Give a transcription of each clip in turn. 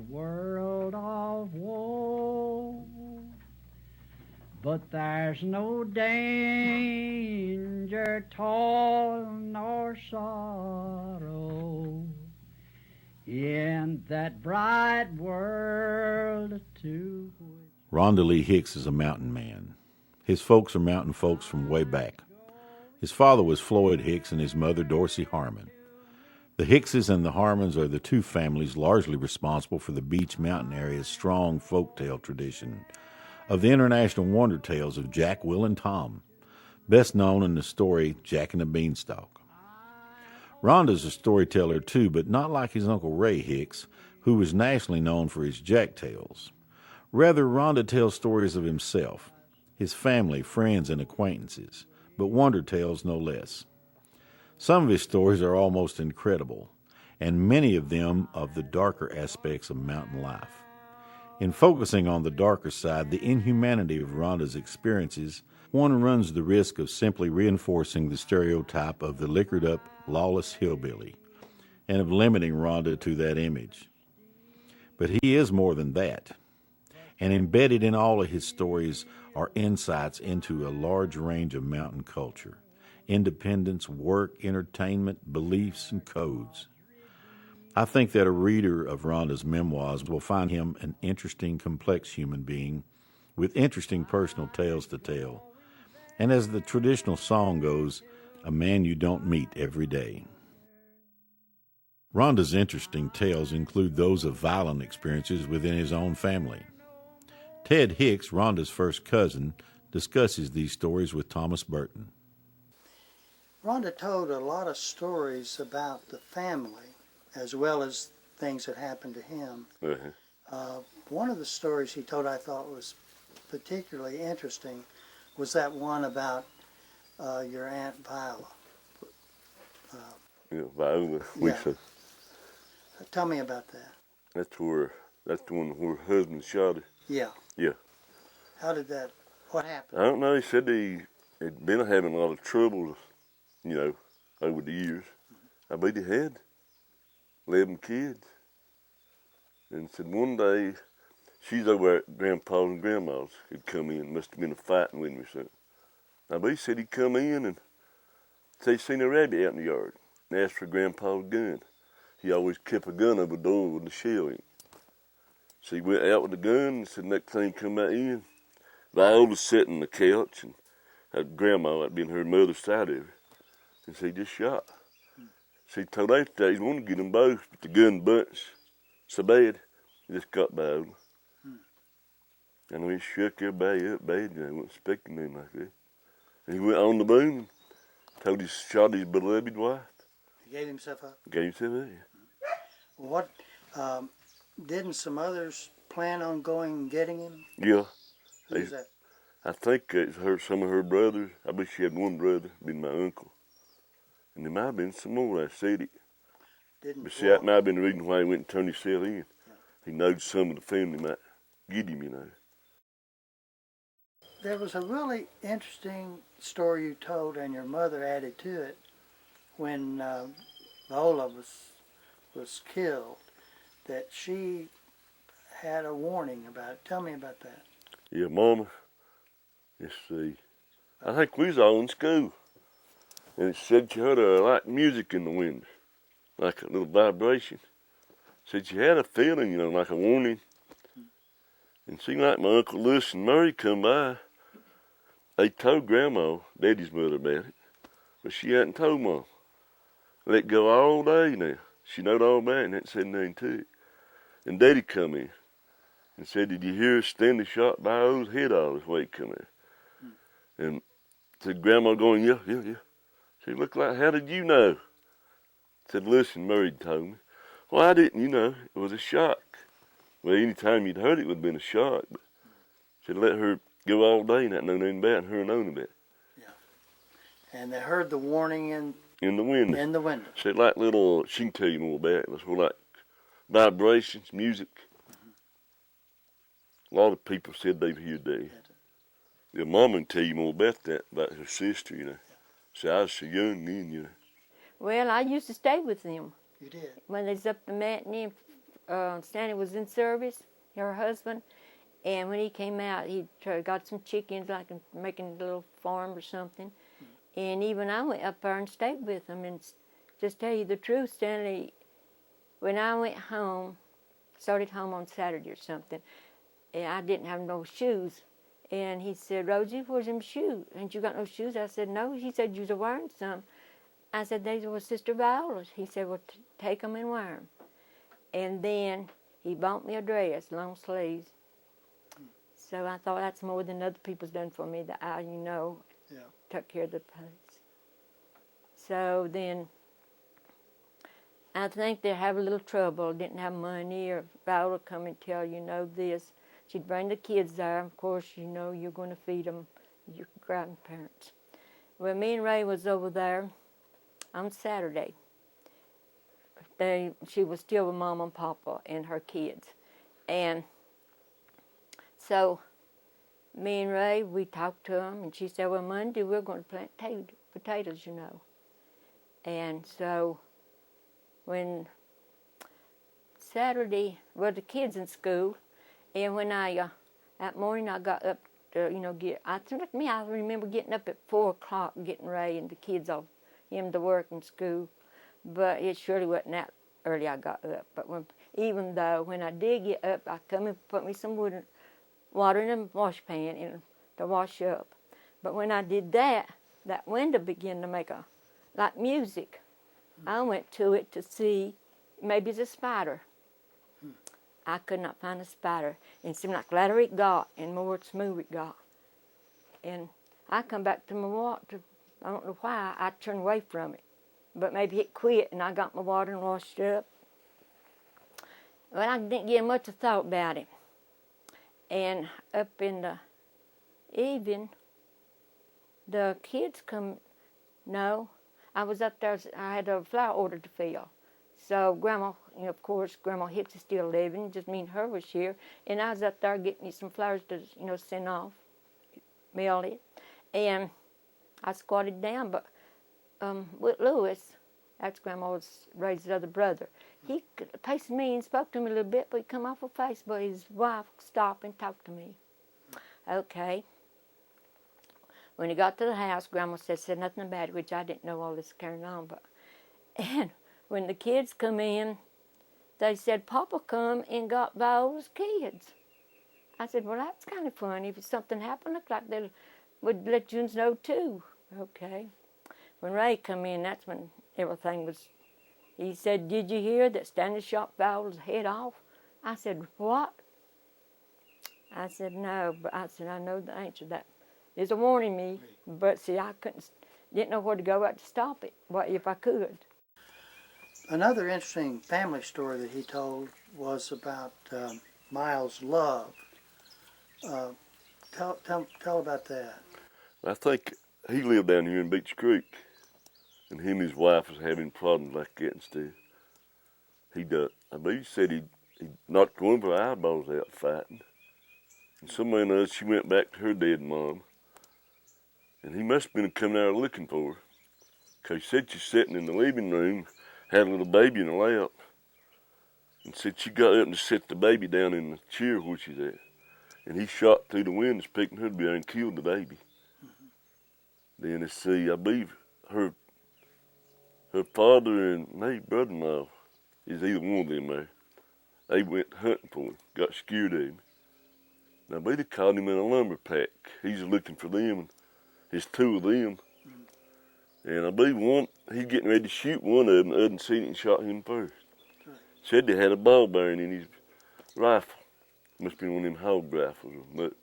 world of woe. But there's no danger, toil, nor sorrow in that bright world to which... Ronda Lee Hicks is a mountain man. His folks are mountain folks from way back. His father was Floyd Hicks and his mother Dorsey Harmon. The Hickses and the Harmons are the two families largely responsible for the Beech Mountain area's strong folktale tradition of the international wonder tales of Jack, Will, and Tom, best known in the story Jack and the Beanstalk. Ronda's a storyteller too, but not like his Uncle Ray Hicks, who was nationally known for his Jack tales. Rather, Ronda tells stories of himself, his family, friends, and acquaintances, but wonder tales no less. Some of his stories are almost incredible, and many of them of the darker aspects of mountain life. In focusing on the darker side, the inhumanity of Ronda's experiences, one runs the risk of simply reinforcing the stereotype of the liquored-up, lawless hillbilly, and of limiting Ronda to that image. But he is more than that, and embedded in all of his stories are insights into a large range of mountain culture, independence, work, entertainment, beliefs, and codes. I think that a reader of Ronda's memoirs will find him an interesting, complex human being with interesting personal tales to tell, and as the traditional song goes, a man you don't meet every day. Ronda's interesting tales include those of violent experiences within his own family. Ted Hicks, Ronda's first cousin, discusses these stories with Thomas Burton. Ronda told a lot of stories about the family, as well as things that happened to him. One of the stories he told I thought was particularly interesting was that one about your Aunt Viola. Viola, Lisa. Tell me about that. That's the one where her husband shot her. Yeah. Yeah. What happened? I don't know, he said he had been having a lot of trouble, over the years. I bet he had 11 kids. And said one day, she's over at Grandpa's and Grandma's. He'd come in, must have been a fighting with me or something. I bet he said he'd come in and say he seen a rabbit out in the yard and asked for Grandpa's gun. He always kept a gun over the door with a shell in it. So he went out with the gun and said next time he come back in, Viola was sitting on the couch and had Grandma, that'd been her mother's side of her, and so he just shot. So he told after that he wanted to get them both, but the gun bunched so bad, he just got Viola. And we shook everybody up bad, I wasn't expecting anything like that. And he went on the moon and told he shot his beloved wife. He gave himself up? Gave himself up, yeah. What, didn't some others plan on going and getting him? Yeah. Who's that? I think it's some of her brothers. I bet she had one brother, been my uncle. And there might have been some more, I said it. But see, that might have been the reason why he went and turned himself in. Yeah. He knowed some of the family might get him, There was a really interesting story you told, and your mother added to it, when Viola was killed, that she had a warning about it. Tell me about that. Yeah, Mama. Let's see. I think we was all in school. And it said she heard a light music in the window, like a little vibration. Said she had a feeling, like a warning. And seemed like my Uncle Lewis and Murray come by. They told Grandma, Daddy's mother, about it. But she hadn't told Mom. Let go all day now. She knowed all about it and hadn't said nothing to it. And Daddy come in and said, did you hear Stanley shot Viola's head off? That's the way he come in. And said, Grandma going, yeah. She looked like, how did you know? Said, listen, Murray told me. Well, I didn't, it was a shock. Well, any time you'd heard it would have been a shock. But said, let her go all day and not know nothing about it, and her knowing about it. Yeah. And they heard the warning in the window. In the window. Said, like little, she can tell you more about it. It was more like vibrations, music. A lot of people said they've heard that. Your mama can tell you more about that, about her sister, See, I was so young then, Well, I used to stay with them. You did? When they was up the matinee Stanley was in service, her husband, and when he came out, he got some chickens, like making a little farm or something. And even I went up there and stayed with him. And just tell you the truth, Stanley, when I went home, started home on Saturday or something, and I didn't have no shoes. And he said, Rosie, where's them shoes? Ain't you got no shoes? I said, no. He said, you was wearing some. I said, these were Sister Viola's. He said, well, take them and wear them. And then he bought me a dress, long sleeves. So I thought that's more than other people's done for me, that I, took care of the place. So then I think they have a little trouble, didn't have money, or Viola come and tell this. She'd bring the kids there. Of course, you're going to feed them, your grandparents. Well, me and Ray was over there on Saturday. She was still with Mom and Papa and her kids. And so me and Ray, we talked to them, and she said, well, Monday we're going to plant potatoes, And so when Saturday, the kids in school, and when that morning I got up to, I remember getting up at 4 o'clock, getting Ray and the kids off, him to work and school. But it surely wasn't that early I got up. But even though when I did get up, I come and put me some water in a wash pan to wash up. But when I did that window began to make like music. I went to it to see, maybe it's a spider. I could not find a spider. And it seemed like louder it got and more smooth it got. And I come back to my water. I don't know why. I turned away from it. But maybe it quit and I got my water and washed up. But I didn't give much of thought about it. And up in the evening, the kids come. No, I was up there. I had a flower order to fill. So Grandma, of course, Grandma Hicks is still living. Just me and her was here. And I was up there getting me some flowers to, send off, mail it. And I squatted down, but with Lewis, that's Grandma's Ray's other brother, he paced me and spoke to me a little bit, but he come off her face, but his wife stopped and talked to me. Okay. When he got to the house, Grandma said nothing about it, which I didn't know all this carrying on. And when the kids come in, they said, Papa come and got Viola's kids. I said, well, that's kind of funny. If something happened, looked like they would let you know too. Okay. When Ray come in, that's when everything was. He said, did you hear that Stanley shot Viola's head off? I said, what? I said, no, but I said, I know the answer to that. There's a warning me, but see, I didn't know where to go out to stop it, if I could. Another interesting family story that he told was about Miles' love. Tell about that. I think he lived down here in Beech Creek, and him and his wife was having problems like that and stuff. I believe he said he knocked one of her eyeballs out fighting. And somebody else, she went back to her dead mom, and he must have been coming out looking for her, because she said she's sitting in the living room, had a little baby in her lap, and said she got up and set the baby down in the chair where she's at. And he shot through the windows, picking her behind and killed the baby. Then I believe her father and my brother-in-law is either one of them there. They went hunting for him, got scared of him. And I believe they caught him in a lumber pack. He's looking for them, and there's two of them. And I believe he's getting ready to shoot one of them, the other one seen it and shot him first. Said they had a ball bearing in his rifle. Must be one of them hog rifles,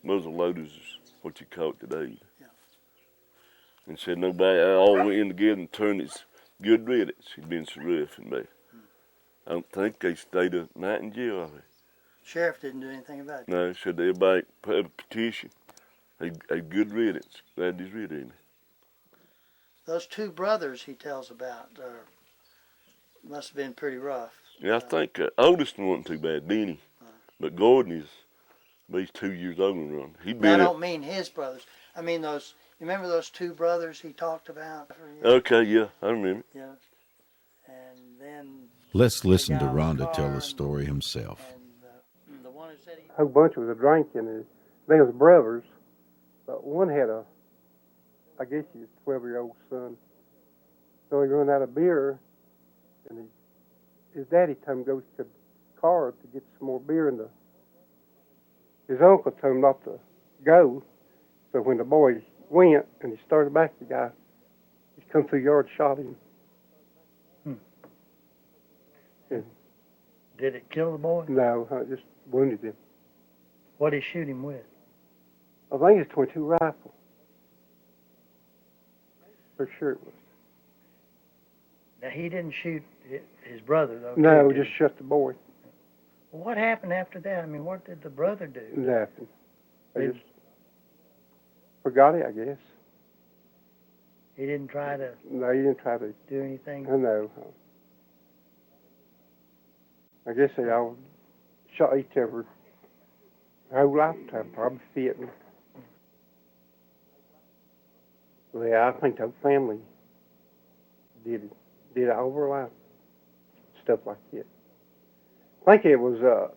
muzzle loaders is what you call it today. Yeah. And said nobody all went in together and turned his good riddance. He'd been so rough and bad. I don't think they stayed a night in jail. Sheriff didn't do anything about it. No, said everybody put up a petition. A good riddance. Glad he's rid of him. Those two brothers he tells about must have been pretty rough. Yeah, I think the oldest one wasn't too bad, Denny. But Gordon he's 2 years older than Ron. I don't mean his brothers. I mean those. You remember those two brothers he talked about? Okay, yeah, I remember. Yeah. And then Let's listen to Rhonda tell the story himself. And the one who said he A whole bunch was a drinking, and they was brothers, but one had I guess he was 12-year-old son. So he run out of beer, and his daddy told him to go to the car to get some more beer, and his uncle told him not to go. So when the boy went and he started back, the guy, he come through the yard, shot him. And did it kill the boy? no, I just wounded him. What did he shoot him with? I think it's .22 rifle. For sure it was. Now he didn't shoot his brother though. No, did he? just shot the boy. Well, what happened after that? I mean, what did the brother do? Nothing. I Did- just forgot it, I guess. He didn't try to No, you didn't try to. do anything. I know. I guess they all shot each other their whole lifetime, probably fitting. Well, yeah, I think the whole family did it all their life. Stuff like that. I think it was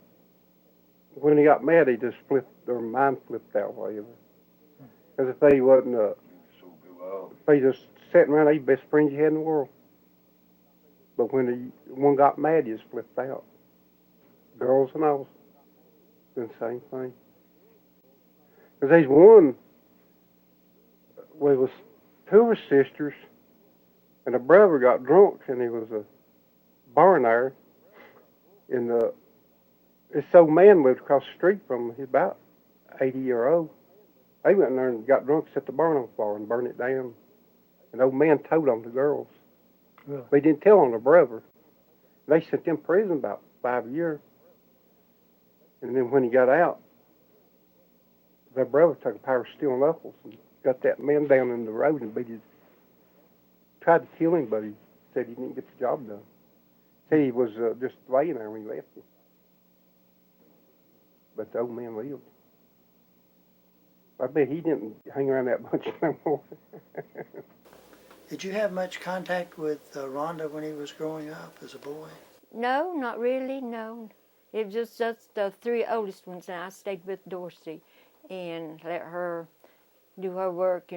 when he got mad, he just flipped, their mind flipped out, whatever. Because if they wasn't, if they just sat around, they best friends you had in the world. But when one got mad, he just flipped out. Girls and all, doing the same thing. Because there's one, well, it was two of his sisters, and a brother got drunk, and he was a barn there, and this old man lived across the street from him. He's about 80-year-old. They went in there and got drunk, set the barn on fire, and burned it down. And the old man told on the girls. Really? They didn't tell on the brother. They sent him to prison about 5 years. And then when he got out, their brother took a pair of steel knuckles and got that man down in the road and tried to kill him, but he said he didn't get the job done. Said he was just laying there when he left him. But the old man lived. I bet he didn't hang around that much no more. Did you have much contact with Rhonda when he was growing up as a boy? No, not really, no. It was just the three oldest ones, and I stayed with Dorsey and let her do her work,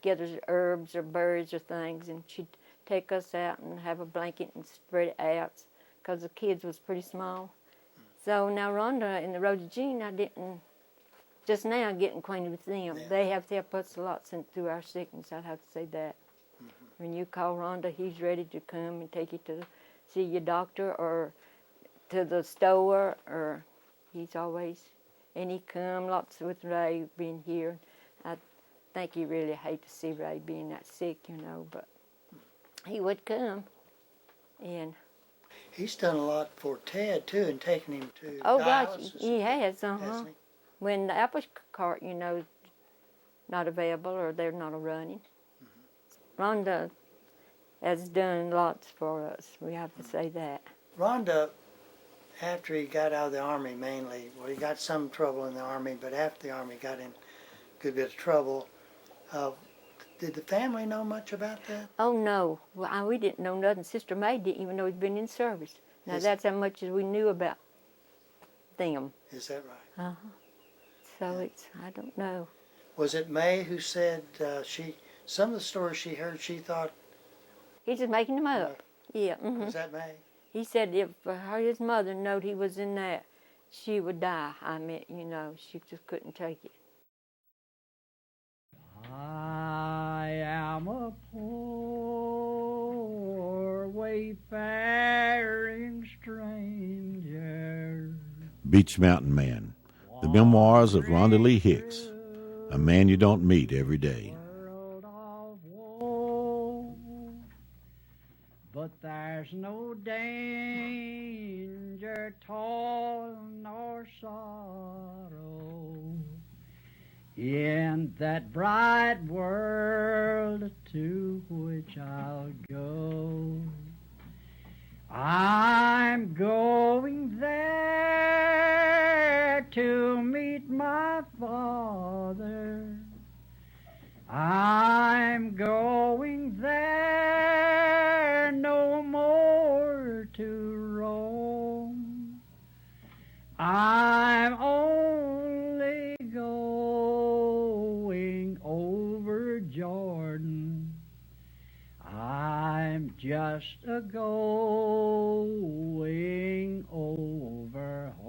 gather herbs or berries or things, and she'd take us out and have a blanket and spread it out because the kids was pretty small. So now Rhonda and the Rhoda Jean, I didn't, just now getting acquainted with them. Yeah. They have helped us a lot since through our sickness, I'd have to say that. When you call Rhonda, he's ready to come and take you to see your doctor or to the store, or he's always, and he come lots with Ray being here. I think he really hate to see Ray being that sick, but he would come. And He's done a lot for Ted too, and taking him to oh gosh, dialysis, he has, hasn't he? When the apple cart, not available or they're not running. Rhonda has done lots for us. We have to say that. Rhonda, after he got out of the Army mainly, well, he got some trouble in the Army, but after the Army got in a good bit of trouble. Did the family know much about that? Oh, no. Well, we didn't know nothing. Sister May didn't even know he'd been in service. Now, that's how much as we knew about them. Is that right? Uh-huh. So I don't know. Was it May who said some of the stories she heard, she thought, He's just making them up. Yeah. Mm-hmm. was that May? He said if his mother knowed he was in that, she would die. She just couldn't take it. I am a poor wayfaring stranger. Beech Mountain Man, the memoirs of Ronda Lee Hicks, a man you don't meet every day. World of woe, but there's no danger, toil, nor sorrow in that bright world to which I'll go. I'm going there to meet my Father. I'm going there no more to just a going over home.